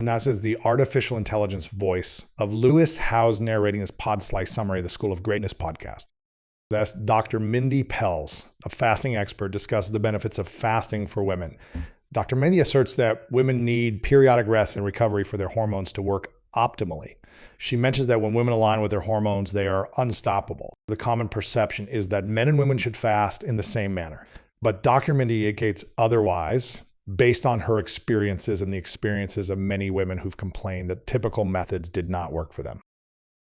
Nas is the artificial intelligence voice of Lewis Howe's narrating his Pod Slice summary of the School of Greatness podcast. Thus, Dr. Mindy Pelz, a fasting expert, discusses the benefits of fasting for women. Dr. Mindy asserts that women need periodic rest and recovery for their hormones to work optimally. She mentions that when women align with their hormones, they are unstoppable. The common perception is that men and women should fast in the same manner. But Dr. Mindy indicates otherwise, based on her experiences and the experiences of many women who've complained that typical methods did not work for them.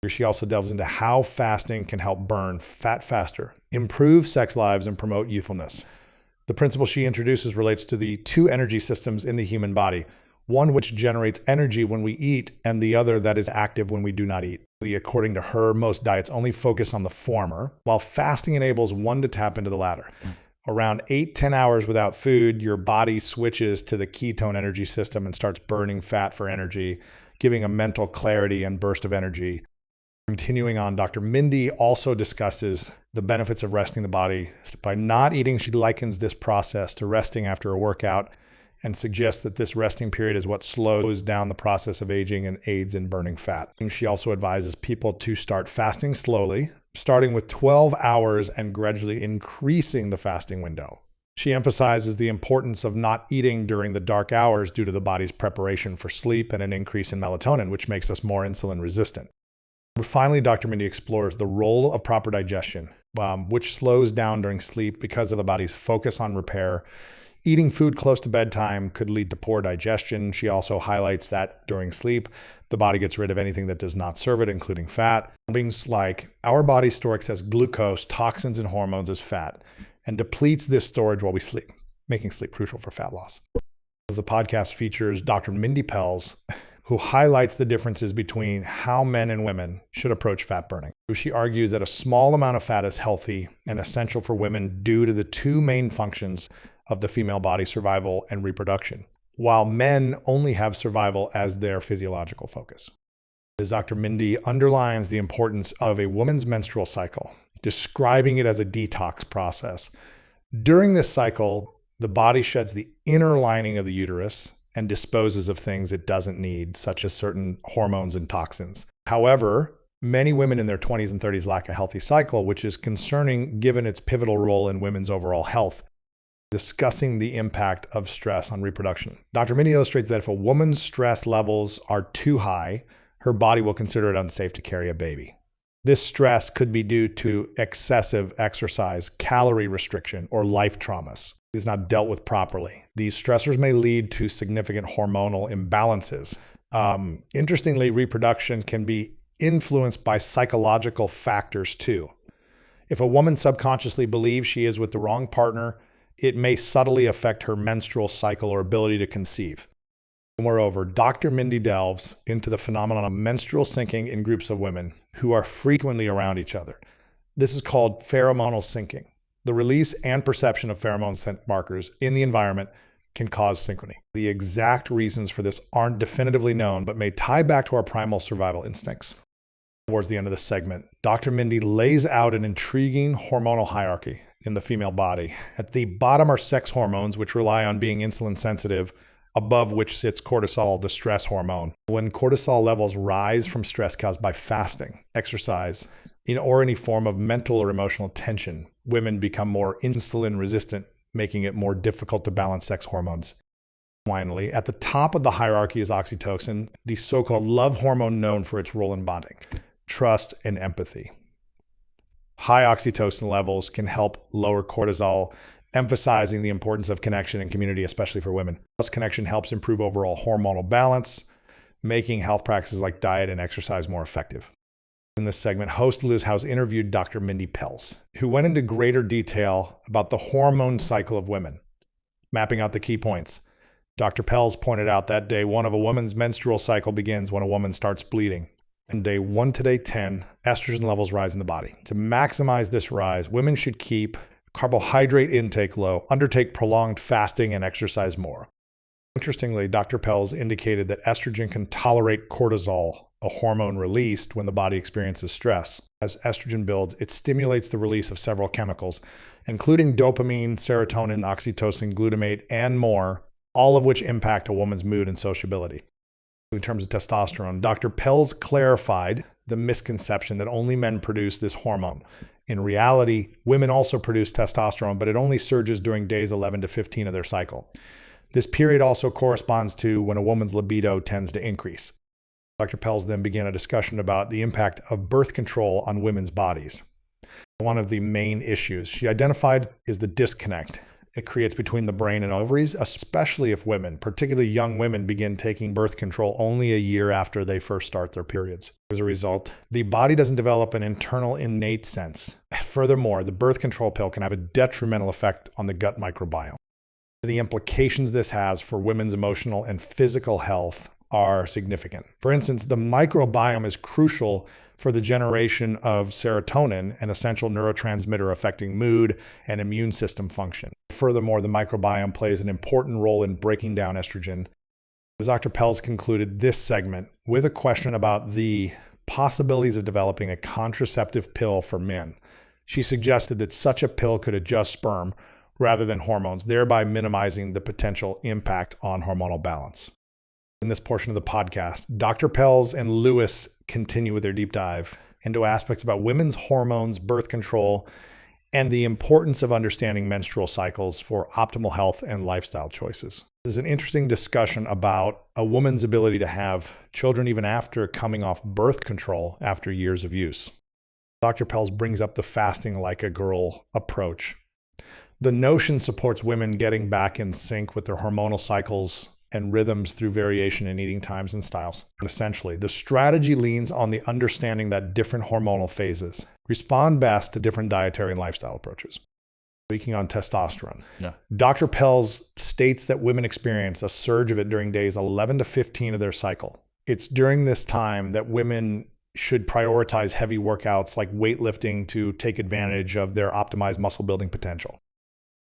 She also delves into how fasting can help burn fat faster, improve sex lives, and promote youthfulness. The principle she introduces relates to the two energy systems in the human body, one which generates energy when we eat and the other that is active when we do not eat. According to her, most diets only focus on the former, while fasting enables one to tap into the latter. Around 8-10 hours without food, your body switches to the ketone energy system and starts burning fat for energy, giving a mental clarity and burst of energy. Continuing on, Dr. Mindy also discusses the benefits of resting the body. By not eating, she likens this process to resting after a workout and suggests that this resting period is what slows down the process of aging and aids in burning fat. And she also advises people to start fasting slowly, starting with 12 hours and gradually increasing the fasting window. She emphasizes the importance of not eating during the dark hours due to the body's preparation for sleep and an increase in melatonin, which makes us more insulin resistant. Finally, Dr. Mindy explores the role of proper digestion, which slows down during sleep because of the body's focus on repair. Eating food close to bedtime could lead to poor digestion. She also highlights that during sleep, the body gets rid of anything that does not serve it, including fat. Things like our body stores excess glucose, toxins, and hormones as fat, and depletes this storage while we sleep, making sleep crucial for fat loss. As the podcast features Dr. Mindy Pelz, who highlights the differences between how men and women should approach fat burning. She argues that a small amount of fat is healthy and essential for women due to the two main functions of the female body, survival and reproduction, while men only have survival as their physiological focus. As Dr. Mindy underlines the importance of a woman's menstrual cycle, describing it as a detox process. During this cycle, the body sheds the inner lining of the uterus and disposes of things it doesn't need, such as certain hormones and toxins. However, many women in their 20s and 30s lack a healthy cycle, which is concerning given its pivotal role in women's overall health. Discussing the impact of stress on reproduction. Dr. Mindy illustrates that if a woman's stress levels are too high, her body will consider it unsafe to carry a baby. This stress could be due to excessive exercise, calorie restriction, or life traumas. Is not dealt with properly. These stressors may lead to significant hormonal imbalances. Interestingly, reproduction can be influenced by psychological factors too. If a woman subconsciously believes she is with the wrong partner, it may subtly affect her menstrual cycle or ability to conceive. Moreover, Dr. Mindy delves into the phenomenon of menstrual syncing in groups of women who are frequently around each other. This is called pheromonal syncing. The release and perception of pheromone scent markers in the environment can cause synchrony. The exact reasons for this aren't definitively known, but may tie back to our primal survival instincts. Towards the end of this segment, Dr. Mindy lays out an intriguing hormonal hierarchy in the female body. At the bottom are sex hormones, which rely on being insulin sensitive, above which sits cortisol, the stress hormone. When cortisol levels rise from stress caused by fasting, exercise, or any form of mental or emotional tension, women become more insulin resistant, making it more difficult to balance sex hormones. Finally, at the top of the hierarchy is oxytocin, the so-called love hormone known for its role in bonding, trust, and empathy. High oxytocin levels can help lower cortisol, emphasizing the importance of connection and community, especially for women. This connection helps improve overall hormonal balance, making health practices like diet and exercise more effective. In this segment, host Lewis Howe interviewed Dr. Mindy Pelz, who went into greater detail about the hormone cycle of women, mapping out the key points. Dr. Pelz pointed out that day one of a woman's menstrual cycle begins when a woman starts bleeding. And day 1 to day 10, estrogen levels rise in the body. To maximize this rise, women should keep carbohydrate intake low, undertake prolonged fasting, and exercise more. Interestingly, Dr. Pelz indicated that estrogen can tolerate cortisol, a hormone released when the body experiences stress. As estrogen builds, it stimulates the release of several chemicals, including dopamine, serotonin, oxytocin, glutamate, and more, all of which impact a woman's mood and sociability. In terms of testosterone, Dr. Pelz clarified the misconception that only men produce this hormone. In reality, women also produce testosterone, but it only surges during days 11 to 15 of their cycle. This period also corresponds to when a woman's libido tends to increase. Dr. Pelz then began a discussion about the impact of birth control on women's bodies. One of the main issues she identified is the disconnect it creates between the brain and ovaries, especially if women, particularly young women, begin taking birth control only a year after they first start their periods. As a result, the body doesn't develop an internal innate sense. Furthermore, the birth control pill can have a detrimental effect on the gut microbiome. The implications this has for women's emotional and physical health are significant. For instance, the microbiome is crucial for the generation of serotonin, an essential neurotransmitter affecting mood and immune system function. Furthermore, the microbiome plays an important role in breaking down estrogen. Dr. Pelz concluded this segment with a question about the possibilities of developing a contraceptive pill for men. She suggested that such a pill could adjust sperm rather than hormones, thereby minimizing the potential impact on hormonal balance. In this portion of the podcast, Dr. Pelz and Lewis continue with their deep dive into aspects about women's hormones, birth control, and the importance of understanding menstrual cycles for optimal health and lifestyle choices. There's an interesting discussion about a woman's ability to have children even after coming off birth control after years of use. Dr. Pelz brings up the fasting like a girl approach. The notion supports women getting back in sync with their hormonal cycles and rhythms through variation in eating times and styles. Essentially, the strategy leans on the understanding that different hormonal phases respond best to different dietary and lifestyle approaches. Speaking on testosterone, Dr. Pelz states that women experience a surge of it during days 11 to 15 of their cycle. It's during this time that women should prioritize heavy workouts like weightlifting to take advantage of their optimized muscle building potential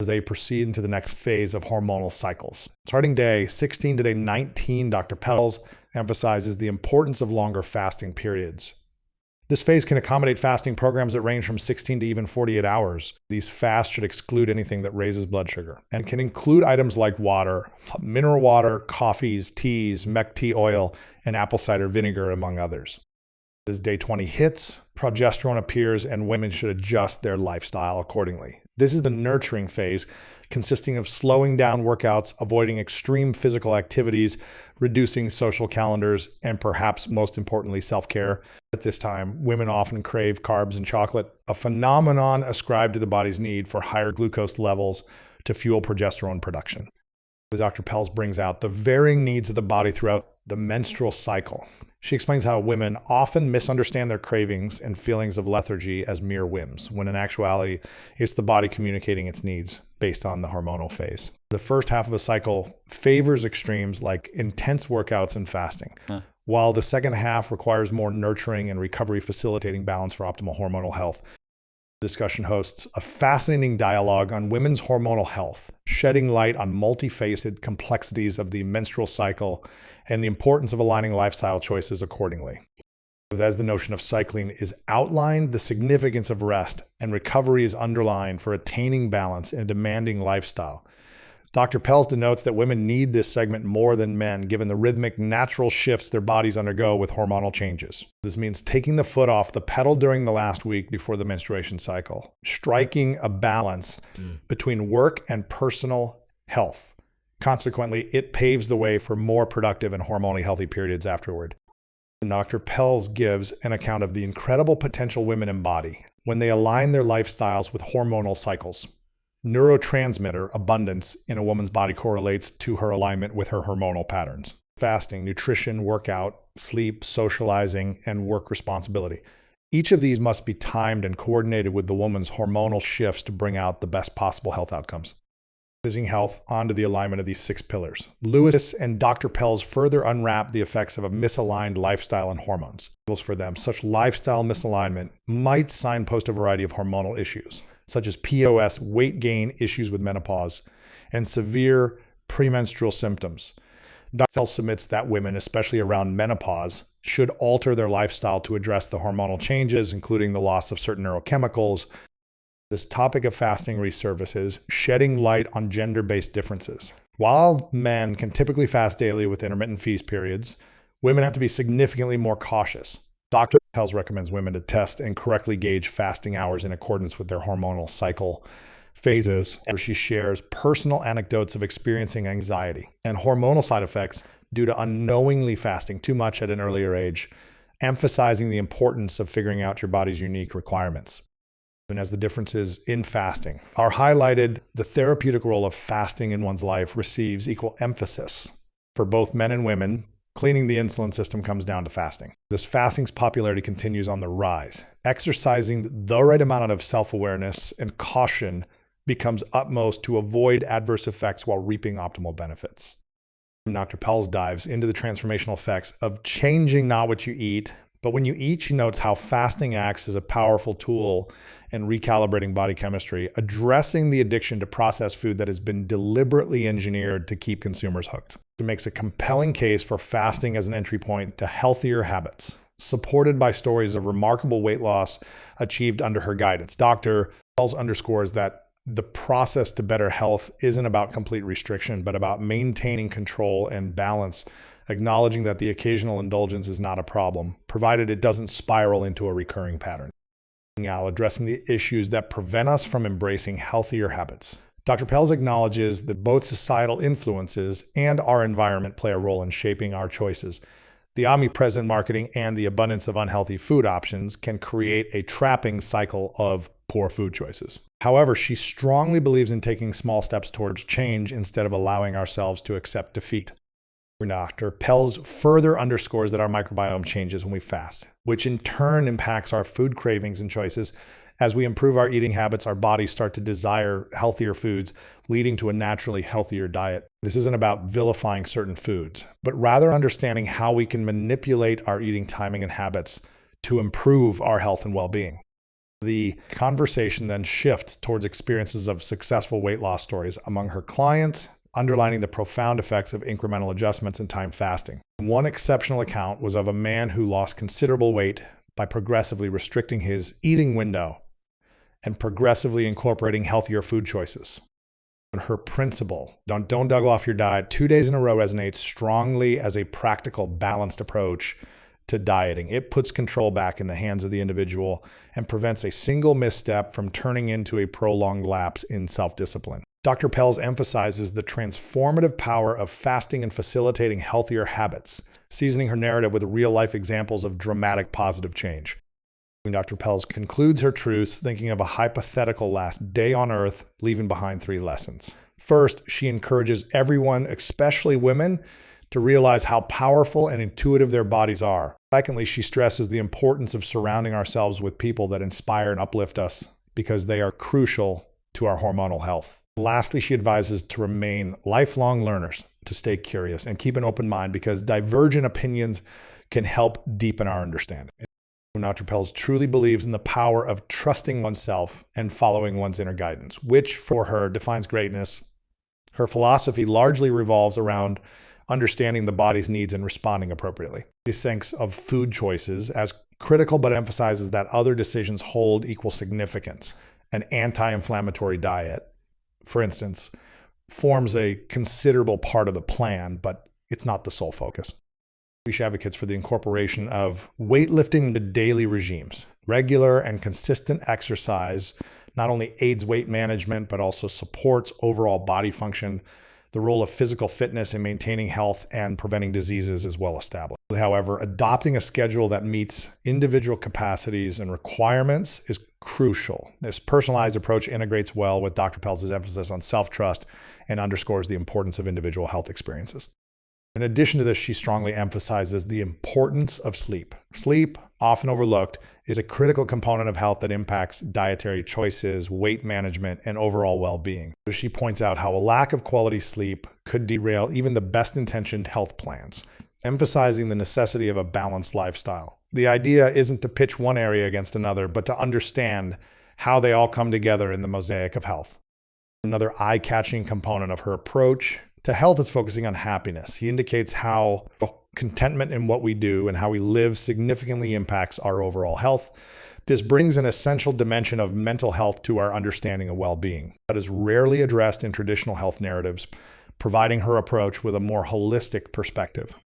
as they proceed into the next phase of hormonal cycles. Starting day 16 to day 19, Dr. Pelz emphasizes the importance of longer fasting periods. This phase can accommodate fasting programs that range from 16 to even 48 hours. These fasts should exclude anything that raises blood sugar and can include items like water, mineral water, coffees, teas, mec tea oil, and apple cider vinegar, among others. As day 20 hits, progesterone appears and women should adjust their lifestyle accordingly. This is the nurturing phase, consisting of slowing down workouts, avoiding extreme physical activities, reducing social calendars, and perhaps most importantly, self-care. At this time, women often crave carbs and chocolate, a phenomenon ascribed to the body's need for higher glucose levels to fuel progesterone production. Dr. Pelz brings out the varying needs of the body throughout the menstrual cycle. She explains how women often misunderstand their cravings and feelings of lethargy as mere whims, when in actuality, it's the body communicating its needs based on the hormonal phase. The first half of a cycle favors extremes like intense workouts and fasting, while the second half requires more nurturing and recovery facilitating balance for optimal hormonal health. The discussion hosts a fascinating dialogue on women's hormonal health, shedding light on multifaceted complexities of the menstrual cycle and the importance of aligning lifestyle choices accordingly. As the notion of cycling is outlined, the significance of rest and recovery is underlined for attaining balance in a demanding lifestyle. Dr. Pelz denotes that women need this segment more than men, given the rhythmic, natural shifts their bodies undergo with hormonal changes. This means taking the foot off the pedal during the last week before the menstruation cycle, striking a balance between work and personal health. Consequently, it paves the way for more productive and hormonally healthy periods afterward. Dr. Pelz gives an account of the incredible potential women embody when they align their lifestyles with hormonal cycles. Neurotransmitter abundance in a woman's body correlates to her alignment with her hormonal patterns. Fasting, nutrition, workout, sleep, socializing, and work responsibility. Each of these must be timed and coordinated with the woman's hormonal shifts to bring out the best possible health outcomes. Using health onto the alignment of these 6 pillars. Lewis and Dr. Pelz further unwrap the effects of a misaligned lifestyle and hormones. For them, such lifestyle misalignment might signpost a variety of hormonal issues, such as PCOS, weight gain, issues with menopause, and severe premenstrual symptoms. Dr. Pelz submits that women, especially around menopause, should alter their lifestyle to address the hormonal changes, including the loss of certain neurochemicals. This topic of fasting resurfaces, shedding light on gender-based differences. While men can typically fast daily with intermittent feast periods, women have to be significantly more cautious. Dr. Pelz recommends women to test and correctly gauge fasting hours in accordance with their hormonal cycle phases. She shares personal anecdotes of experiencing anxiety and hormonal side effects due to unknowingly fasting too much at an earlier age, emphasizing the importance of figuring out your body's unique requirements. And as the differences in fasting are highlighted, the therapeutic role of fasting in one's life receives equal emphasis. For both men and women, cleaning the insulin system comes down to fasting. This fasting's popularity continues on the rise. Exercising the right amount of self-awareness and caution becomes utmost to avoid adverse effects while reaping optimal benefits. Dr. Pelz dives into the transformational effects of changing not what you eat, but when you eat. She notes how fasting acts as a powerful tool in recalibrating body chemistry, addressing the addiction to processed food that has been deliberately engineered to keep consumers hooked. It makes a compelling case for fasting as an entry point to healthier habits, supported by stories of remarkable weight loss achieved under her guidance. Dr. Pelz underscores that the process to better health isn't about complete restriction, but about maintaining control and balance, acknowledging that the occasional indulgence is not a problem, provided it doesn't spiral into a recurring pattern. Now, addressing the issues that prevent us from embracing healthier habits. Dr. Pelz acknowledges that both societal influences and our environment play a role in shaping our choices. The omnipresent marketing and the abundance of unhealthy food options can create a trapping cycle of poor food choices. However, she strongly believes in taking small steps towards change instead of allowing ourselves to accept defeat. Dr. Pelz further underscores that our microbiome changes when we fast, which in turn impacts our food cravings and choices. As we improve our eating habits, our bodies start to desire healthier foods, leading to a naturally healthier diet. This isn't about vilifying certain foods, but rather understanding how we can manipulate our eating timing and habits to improve our health and well-being. The conversation then shifts towards experiences of successful weight loss stories among her clients, underlining the profound effects of incremental adjustments and time fasting. One exceptional account was of a man who lost considerable weight by progressively restricting his eating window and progressively incorporating healthier food choices. And her principle, don't double off your diet 2 days in a row, resonates strongly as a practical, balanced approach to dieting. It puts control back in the hands of the individual and prevents a single misstep from turning into a prolonged lapse in self-discipline. Dr. Pelz emphasizes the transformative power of fasting in facilitating healthier habits, seasoning her narrative with real-life examples of dramatic positive change. Dr. Pelz concludes her truths thinking of a hypothetical last day on Earth, leaving behind 3 lessons. First, she encourages everyone, especially women, to realize how powerful and intuitive their bodies are. Secondly, she stresses the importance of surrounding ourselves with people that inspire and uplift us because they are crucial to our hormonal health. Lastly, she advises to remain lifelong learners, to stay curious and keep an open mind because divergent opinions can help deepen our understanding. Dr. Pelz truly believes in the power of trusting oneself and following one's inner guidance, which for her defines greatness. Her philosophy largely revolves around understanding the body's needs and responding appropriately. She thinks of food choices as critical, but emphasizes that other decisions hold equal significance. An anti-inflammatory diet, for instance, forms a considerable part of the plan, but it's not the sole focus. She advocates for the incorporation of weightlifting into daily regimes. Regular and consistent exercise not only aids weight management, but also supports overall body function. The role of physical fitness in maintaining health and preventing diseases is well established. However, adopting a schedule that meets individual capacities and requirements is crucial. This personalized approach integrates well with Dr. Pelz's emphasis on self-trust and underscores the importance of individual health experiences. In addition to this, she strongly emphasizes the importance of sleep. Sleep, often overlooked, is a critical component of health that impacts dietary choices, weight management, and overall well-being. She points out how a lack of quality sleep could derail even the best-intentioned health plans, emphasizing the necessity of a balanced lifestyle. The idea isn't to pitch one area against another, but to understand how they all come together in the mosaic of health. Another eye-catching component of her approach to health is focusing on happiness. He indicates how contentment in what we do and how we live significantly impacts our overall health. This brings an essential dimension of mental health to our understanding of well-being that is rarely addressed in traditional health narratives, providing her approach with a more holistic perspective.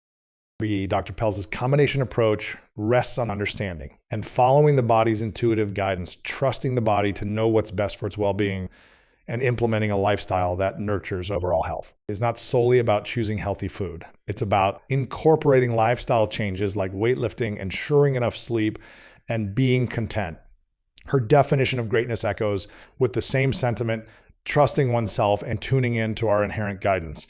Dr. Pelz's combination approach rests on understanding and following the body's intuitive guidance, trusting the body to know what's best for its well-being, and implementing a lifestyle that nurtures overall health. It's not solely about choosing healthy food. It's about incorporating lifestyle changes like weightlifting, ensuring enough sleep, and being content. Her definition of greatness echoes with the same sentiment, trusting oneself and tuning in to our inherent guidance.